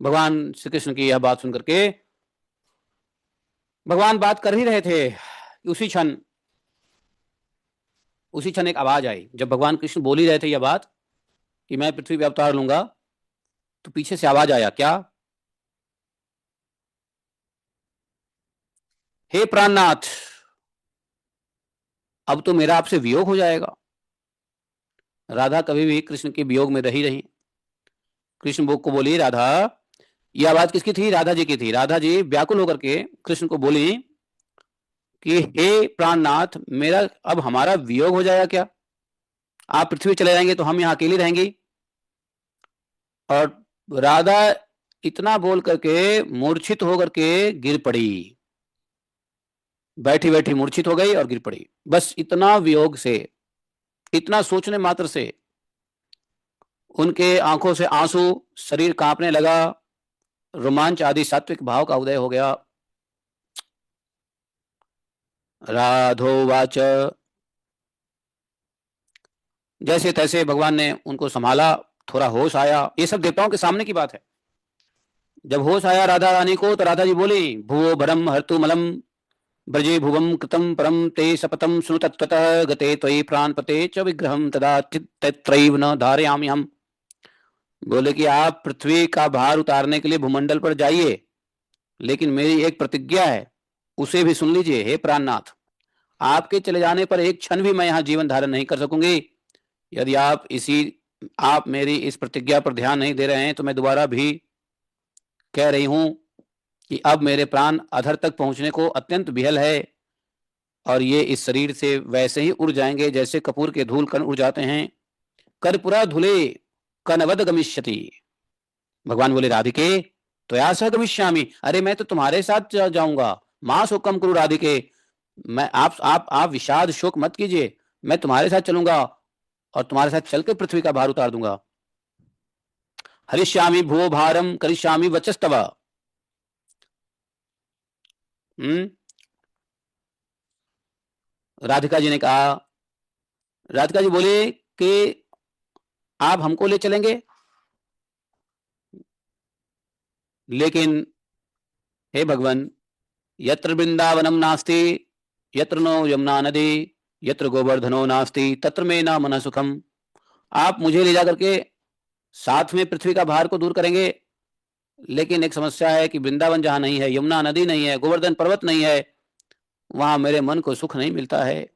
भगवान श्री कृष्ण की यह बात सुनकर के भगवान बात कर ही रहे थे कि उसी क्षण एक आवाज आई। जब भगवान कृष्ण बोल ही रहे थे यह बात कि मैं पृथ्वी पे अवतार लूंगा, तो पीछे से आवाज आया, क्या? हे प्राणनाथ, अब तो मेरा आपसे वियोग हो जाएगा। राधा कभी भी कृष्ण के वियोग में रही रही। कृष्ण भोग को बोली, राधा, यह आवाज किसकी थी? राधा जी की थी। राधा जी व्याकुल होकर के कृष्ण को बोली कि हे प्राणनाथ, मेरा अब हमारा वियोग हो जाएगा क्या? आप पृथ्वी चले जाएंगे तो हम यहां अकेली रहेंगी। और राधा इतना बोल करके मूर्छित होकर के गिर पड़ी। बैठी बैठी मूर्छित हो गई और गिर पड़ी। बस इतना वियोग से, इतना सोचने मात्र से उनके आंखों से आंसू, शरीर कांपने लगा, रोमांच आदि सात्विक भाव का उदय हो गया। राधोवाच, जैसे तैसे भगवान ने उनको संभाला, थोड़ा होश आया। ये सब देवताओं के सामने की बात है। जब होश आया राधा रानी को, तो राधा जी बोली, भुवो भरम हर्तु मलम ब्रजे भुवम कृतम परम ते सपतम सुनु तत्वतः गते त्वयि प्राणपते च विग्रहम तदा चित्तत्रैव न धारयामि हम। बोले कि आप पृथ्वी का भार उतारने के लिए भूमंडल पर जाइए, लेकिन मेरी एक प्रतिज्ञा है, उसे भी सुन लीजिए। हे प्राणनाथ, आपके चले जाने पर एक क्षण भी मैं यहाँ जीवन धारण नहीं कर सकूंगी। यदि आप मेरी इस प्रतिज्ञा पर ध्यान नहीं दे रहे हैं, तो मैं दोबारा भी कह रही हूं कि अब मेरे प्राण अधर तक पहुंचने को अत्यंत विहल है, और ये इस शरीर से वैसे ही उड़ जाएंगे जैसे कपूर के धूल कण उड़ जाते हैं। कर्पूरा धुले कनवद गमिष्यति। भगवान बोले, राधिके त्वया सह गमिष्यामि। अरे मैं तो तुम्हारे साथ जाऊंगा। मां शोकम कुरु राधिके। मैं आप विषाद शोक मत कीजिए, मैं तुम्हारे साथ चलूंगा और तुम्हारे साथ चलकर पृथ्वी का भार उतार दूंगा। हरिष्यामि भुवो भारम करिष्यामि वचस्तव। हम्म। राधिका जी ने कहा, राधिका जी बोले कि आप हमको ले चलेंगे, लेकिन हे भगवान, यत्र वृंदावनम नास्ति, यत्र नो यमुना नदी, यत्र गोवर्धनो नास्ति, तत्र में न मन सुखम। आप मुझे ले जाकर के साथ में पृथ्वी का भार को दूर करेंगे, लेकिन एक समस्या है कि वृंदावन जहां नहीं है, यमुना नदी नहीं है, गोवर्धन पर्वत नहीं है, वहां मेरे मन को सुख नहीं मिलता है।